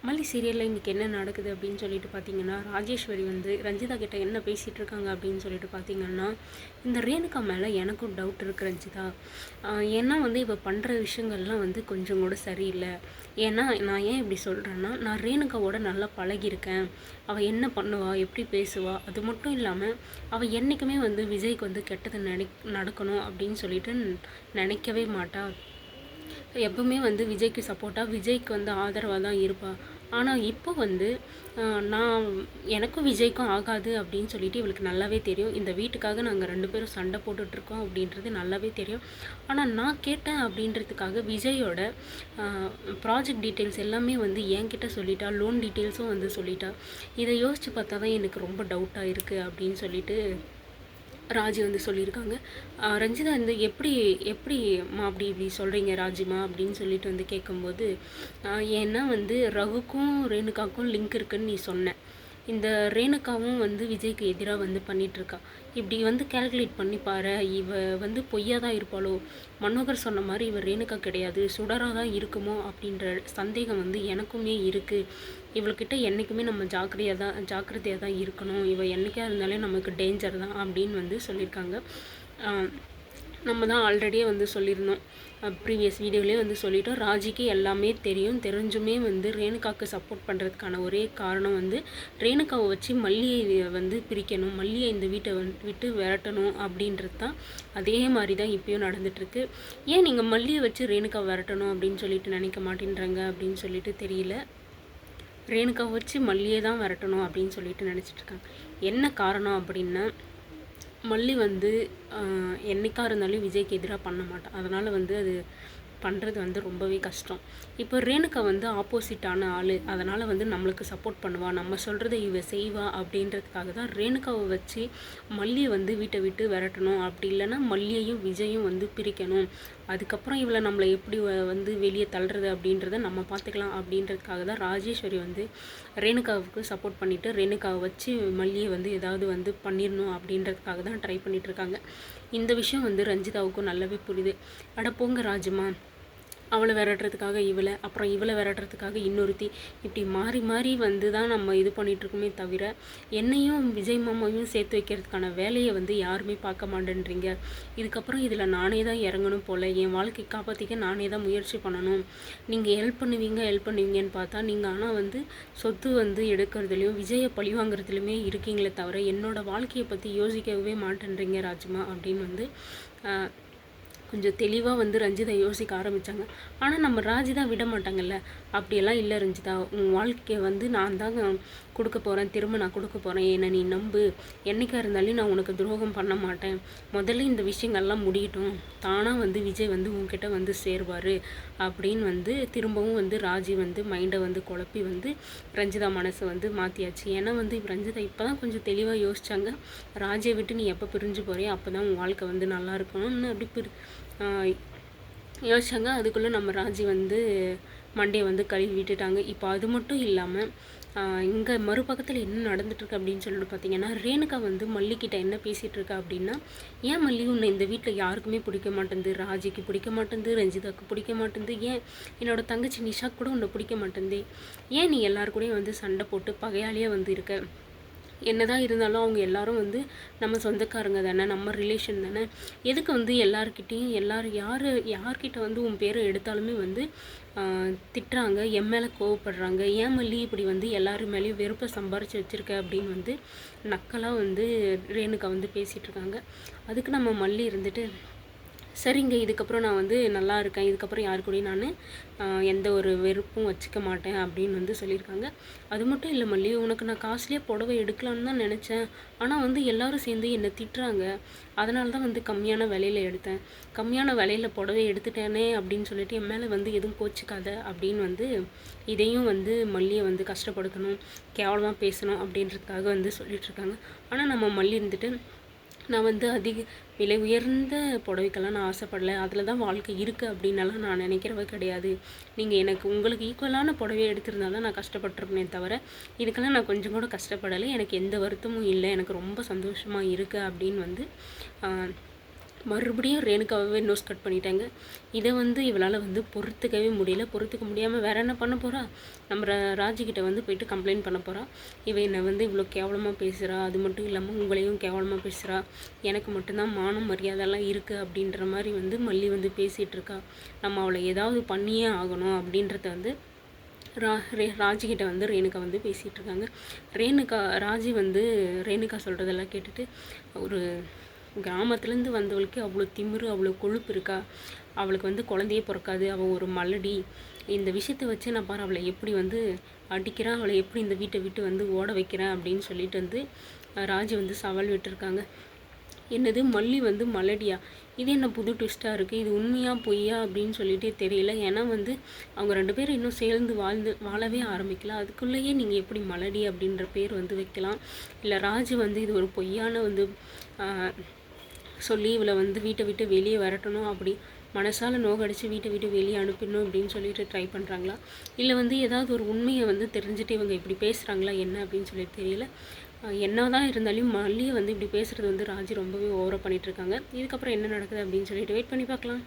மல்லி சீரியலில் இன்றைக்கி என்ன நடக்குது அப்படின்னு சொல்லிட்டு பார்த்தீங்கன்னா, ராஜேஸ்வரி வந்து ரஞ்சிதா கிட்ட என்ன பேசிகிட்டு இருக்காங்க அப்படின்னு சொல்லிட்டு பார்த்தீங்கன்னா, இந்த ரேணுகா மேலே எனக்கும் டவுட் இருக்குது ரஞ்சிதா. ஏன்னா வந்து இவ பண்ணுற விஷயங்கள்லாம் வந்து கொஞ்சம் கூட சரியில்லை. ஏன்னா நான் ஏன் இப்படி சொல்கிறேன்னா, நான் ரேணுகாவோட நல்லா பழகியிருக்கேன். அவள் என்ன பண்ணுவா, எப்படி பேசுவா, அது மட்டும் இல்லாமல் அவள் என்றைக்குமே வந்து விஜய்க்கு வந்து கெட்டது நடக்கணும் அப்படின்னு சொல்லிட்டு நினைக்கவே மாட்டா. எப்பவுமே வந்து விஜய்க்கு சப்போர்ட்டாக, விஜய்க்கு வந்து ஆதரவாக தான் இருப்பாள். ஆனால் இப்போ வந்து நான் எனக்கும் விஜய்க்கும் ஆகாது அப்படின்னு சொல்லிட்டு இவளுக்கு நல்லாவே தெரியும். இந்த வீட்டுக்காக நாங்கள் 2 பேரும் சண்டை போட்டுட்ருக்கோம் அப்படின்றது நல்லாவே தெரியும். ஆனால் நான் கேட்டேன் அப்படின்றதுக்காக விஜயோட ப்ராஜெக்ட் டீட்டெயில்ஸ் எல்லாமே வந்து என்கிட்ட சொல்லிட்டா, லோன் டீட்டெயில்ஸும் வந்து சொல்லிட்டா. இதை யோசித்து பார்த்தா தான் எனக்கு ரொம்ப டவுட்டாக இருக்குது அப்படின்னு சொல்லிட்டு ராஜி வந்து சொல்லியிருக்காங்க. ரஞ்சிதா வந்து எப்படிம்மா அப்படி இப்படி சொல்கிறீங்க ராஜிமா அப்படின்னு சொல்லிட்டு வந்து கேட்கும்போது, ஏன்னா வந்து ரகுக்கும் ரேணுகாவுக்கும் லிங்க் இருக்குதுன்னு நீ சொன்ன. இந்த ரேணுகாவும் வந்து விஜய்க்கு எதிராக வந்து பண்ணிகிட்ருக்கா. இப்படி வந்து கால்குலேட் பண்ணி பாரு, இவ வந்து பொய்யா தான் இருப்பாளோ, மனோகர் சொன்ன மாதிரி இவ ரேணுகா கிடையாது, சுடராக தான் இருக்குமோ அப்படின்ற சந்தேகம் வந்து எனக்குமே இருக்குது. இவள்கிட்ட என்றைக்குமே நம்ம ஜாக்கிரதையாக தான் இருக்கணும். இவள் என்றைக்கா இருந்தாலே நமக்கு டேஞ்சர் தான் அப்படின்னு வந்து சொல்லியிருக்காங்க. நம்ம தான் ஆல்ரெடியே வந்து சொல்லியிருந்தோம், ப்ரீவியஸ் வீடியோலேயே வந்து சொல்லிட்டோம். ராஜிக்கு எல்லாமே தெரிஞ்சுமே வந்து ரேணுகாவுக்கு சப்போர்ட் பண்ணுறதுக்கான ஒரே காரணம் வந்து ரேணுகாவை வச்சு மல்லியை வந்து பிரிக்கணும், மல்லியை இந்த வீட்டை விட்டு விரட்டணும் அப்படின்றது தான். அதே மாதிரி தான் இப்போயும் நடந்துகிட்ருக்கு. ஏன் நீங்கள் மல்லியை வச்சு ரேணுகாவை விரட்டணும் அப்படின்னு சொல்லிட்டு நினைக்க மாட்டேன்றாங்க அப்படின்னு சொல்லிட்டு தெரியல. ரேணுகாவை வச்சு மல்லியை தான் விரட்டணும் அப்படின்னு சொல்லிட்டு நினச்சிட்ருக்காங்க. என்ன காரணம் அப்படின்னா, மல்லி வந்து என்றைக்காக இருந்தாலும் விஜய்க்கு எதிராக பண்ண மாட்டான். அதனால் வந்து அது பண்ணுறது வந்து ரொம்பவே கஷ்டம். இப்போ ரேணுகா வந்து ஆப்போசிட்டான ஆள், அதனால் வந்து நம்மளுக்கு சப்போர்ட் பண்ணுவாள், நம்ம சொல்கிறத இவ செய்வா அப்படின்றதுக்காக தான் ரேணுகாவை வச்சு மல்லியை வந்து வீட்டை விட்டு விரட்டணும். அப்படி இல்லைன்னா மல்லியையும் விஜயும் வந்து பிரிக்கணும். அதுக்கப்புறம் இவளை நம்மளை எப்படி வந்து வெளியே தள்ளுறது அப்படின்றத நம்ம பார்த்துக்கலாம் அப்படின்றதுக்காக தான் ராஜேஸ்வரி வந்து ரேணுகாவுக்கு சப்போர்ட் பண்ணிவிட்டு ரேணுகாவை வச்சு மல்லியை வந்து ஏதாவது வந்து பண்ணிடணும் அப்படின்றதுக்காக தான் ட்ரை பண்ணிகிட்ருக்காங்க. இந்த விஷயம் வந்து ரஞ்சிதாவுக்கும் நல்லாவே புரியுது. அட போங்க ராஜுமா, அவளை விரட்டுறதுக்காக இவளை, அப்புறம் இவளை விரட்டுறதுக்காக இன்னொருத்தி, இப்படி மாறி மாறி வந்து தான் நம்ம இது பண்ணிகிட்ருக்கோமே தவிர என்னையும் விஜய் மாமாவையும் சேர்த்து வைக்கிறதுக்கான வேலையை வந்து யாருமே பார்க்க மாட்டேன்றீங்க. இதுக்கப்புறம் இதில் நானே தான் இறங்கணும் போல், என் வாழ்க்கை காப்பாற்றிக்க நானே தான் முயற்சி பண்ணணும். நீங்கள் ஹெல்ப் பண்ணுவீங்கன்னு பார்த்தா நீங்கள் ஆனால் வந்து சொத்து வந்து எடுக்கிறதுலையும் விஜயை பழி வாங்குறதுலையுமே இருக்கீங்களே தவிர என்னோடய வாழ்க்கையை பற்றி யோசிக்கவே மாட்டேன்றீங்க ராஜ்மா அப்படின்னு வந்து கொஞ்சம் தெளிவாக வந்து ரஞ்சிதா யோசிக்க ஆரம்பித்தாங்க. ஆனால் நம்ம ராஜிதா விட மாட்டாங்கல்ல. அப்படியெல்லாம் இல்லை ரஞ்சிதா, உன் வாழ்க்கையை வந்து நான் தாங்க கொடுக்க போகிறேன், திரும்ப நான் கொடுக்க போகிறேன், என்னை நீ நம்பு, என்றைக்காக இருந்தாலும் நான் உனக்கு துரோகம் பண்ண மாட்டேன், முதல்ல இந்த விஷயங்கள்லாம் முடியட்டும், தானாக வந்து விஜய் வந்து உன்கிட்ட வந்து சேருவார் அப்படின்னு வந்து திரும்பவும் வந்து ராஜி வந்து மைண்டை வந்து குழப்பி வந்து ரஞ்சிதா மனசை வந்து மாற்றியாச்சு. ஏன்னா வந்து ரஞ்சிதா இப்போ தான் கொஞ்சம் தெளிவாக யோசித்தாங்க. ராஜியை விட்டு நீ எப்போ பிரிஞ்சு போறியோ அப்போ தான் உன் வாழ்க்கை வந்து நல்லா இருக்கணும்னு அப்படி யோசிச்சாங்க. அதுக்குள்ளே நம்ம ராஜி வந்து மண்டையை வந்து கழுவி விட்டுட்டாங்க. இப்போ அது மட்டும் இல்லாமல் இங்கே மறுபக்கத்தில் என்ன நடந்துட்டுருக்கு அப்படின்னு சொல்லிட்டு பார்த்தீங்கன்னா, ரேணுகா வந்து மல்லிக்கிட்ட என்ன பேசிகிட்டு இருக்கா அப்படின்னா, ஏன் மல்லி உன்னை இந்த வீட்டில் யாருக்குமே பிடிக்க மாட்டேங்குது, ராஜிக்கு பிடிக்க மாட்டேங்குது, ரஞ்சிதாவுக்கு பிடிக்க மாட்டேங்குது, ஏன் என்னோடய தங்கச்சி நிஷா கூட உன்னை பிடிக்க மாட்டேங்குது, ஏன் நீ எல்லாருக்கூடையும் வந்து சண்டை போட்டு பகையாளியே வந்து இருக்க, என்னதான் இருந்தாலும் அவங்க எல்லாரும் வந்து நம்ம சொந்தக்காரங்க தானே, நம்ம ரிலேஷன் தானே, எதுக்கு வந்து எல்லாரும் யார்கிட்ட வந்து உன் பேரை எடுத்தாலுமே வந்து திட்டுறாங்க, என் மேலே கோவப்படுறாங்க, ஏன் மல்லி இப்படி வந்து எல்லாரும் மேலேயும் வெறுப்பை சம்பாரித்து வச்சுருக்க அப்படின்னு வந்து நக்கலாக வந்து ரேணுகா வந்து பேசிகிட்ருக்காங்க. அதுக்கு நம்ம மல்லி இருந்துட்டு, சரிங்க, இதுக்கப்புறம் நான் வந்து நல்லா இருக்கேன், இதுக்கப்புறம் யாரு கூடயும் நான் எந்த ஒரு வெறுப்பும் வச்சுக்க மாட்டேன் அப்படின்னு வந்து சொல்லியிருக்காங்க. அது மட்டும் இல்லை மல்லி, உனக்கு நான் காஸ்ட்லியாக புடவை எடுக்கலான்னு தான் நினச்சேன், ஆனால் வந்து எல்லோரும் சேர்ந்து என்னை திட்டுறாங்க, அதனால தான் வந்து கம்மியான விலையில் எடுத்தேன், கம்மியான விலையில் புடவை எடுத்துட்டேனே அப்படின்னு சொல்லிட்டு என் மேலே வந்து எதுவும் கோச்சிக்காத அப்படின்னு வந்து இதையும் வந்து மல்லியை வந்து கஷ்டப்படுத்தணும், கேவலமாக பேசணும் அப்படின்றதுக்காக வந்து சொல்லிகிட்ருக்காங்க. ஆனால் நம்ம மல்லி இருந்துட்டு, நான் வந்து அதிக விலை உயர்ந்த புடவைக்கெல்லாம் நான் ஆசைப்படலை, அதில் தான் வாழ்க்கை இருக்குது அப்படின்னலாம் நான் நினைக்கிறவ கிடையாது, நீங்கள் உங்களுக்கு ஈக்குவலான புடவையை எடுத்திருந்தாலும் நான் கஷ்டப்பட்டிருப்பேனே தவிர இதுக்கெல்லாம் நான் கொஞ்சம் கூட கஷ்டப்படலை, எனக்கு எந்த வருத்தமும் இல்லை, எனக்கு ரொம்ப சந்தோஷமாக இருக்குது அப்படின்னு வந்து மறுபடியும் ரேணுகாவே நோஸ் கட் பண்ணிட்டாங்க. இதை வந்து இவளால் வந்து பொறுத்துக்கவே முடியல. பொறுத்துக்க முடியாமல் வேறு என்ன பண்ண போகிறா, நம்ம ராஜிக்கிட்ட வந்து போயிட்டு கம்ப்ளைண்ட் பண்ண போகிறா. இவ என்னை வந்து இவ்வளோ கேவலமாக பேசுகிறா, அது மட்டும் இல்லாமல் உங்களையும் கேவலமாக பேசுகிறா, எனக்கு மட்டும்தான் மானம் மரியாதைலாம் இருக்குது அப்படின்ற மாதிரி வந்து மல்லி வந்து பேசிகிட்டு இருக்கா. நம்ம அவளை ஏதாவது பண்ணியே ஆகணும் அப்படின்றத வந்து ராஜிக்கிட்ட வந்து ரேணுகா வந்து பேசிகிட்டு இருக்காங்க. ராஜி வந்து ரேணுகா சொல்கிறதெல்லாம் கேட்டுட்டு, ஒரு கிராமத்துலேருந்து வந்தவளுக்கு அவ்வளோ திமிரு, அவ்வளோ கொழுப்பு இருக்கா, அவளுக்கு வந்து குழந்தையே பிறக்காது, அவள் ஒரு மலடி, இந்த விஷயத்தை வச்சு நான் பாரு அவளை எப்படி வந்து அடிக்கிறேன், அவளை எப்படி இந்த வீட்டை விட்டு வந்து ஓட வைக்கிறேன் அப்படின்னு சொல்லிட்டு வந்து ராஜி வந்து சவால் விட்டுருக்காங்க. என்னது மல்லி வந்து மலடியா, இது என்ன புது ட்விஸ்ட்டாக இருக்குது, இது உண்மையா பொய்யா அப்படின்னு சொல்லிட்டு தெரியல. ஏன்னா வந்து அவங்க 2 பேரும் இன்னும் சேர்ந்து வாழவே ஆரம்பிக்கலாம், அதுக்குள்ளேயே நீங்கள் எப்படி மலடி அப்படின்ற பேர் வந்து வைக்கலாம். இல்லை ராஜு வந்து இது ஒரு பொய்யான வந்து சொல்லி இவளை வந்து வீட்டை விட்டு வெளியே வரட்டணும், அப்படி மனசால் நோகடிச்சு வீட்டை விட்டு வெளியே அனுப்பிடணும் அப்படின்னு சொல்லிட்டு ட்ரை பண்ணுறாங்களா, இல்லை வந்து ஏதாவது ஒரு உண்மையை வந்து தெரிஞ்சுட்டு இவங்க இப்படி பேசுகிறாங்களா என்ன அப்படின்னு சொல்லிட்டு தெரியல. என்ன தான் இருந்தாலும் மல்லியை வந்து இப்படி பேசுகிறது வந்து ராஜி ரொம்பவே ஓவராக பண்ணிகிட்ருக்காங்க. இதுக்கப்புறம் என்ன நடக்குது அப்படின்னு சொல்லிட்டு வெயிட் பண்ணி பார்க்கலாம்.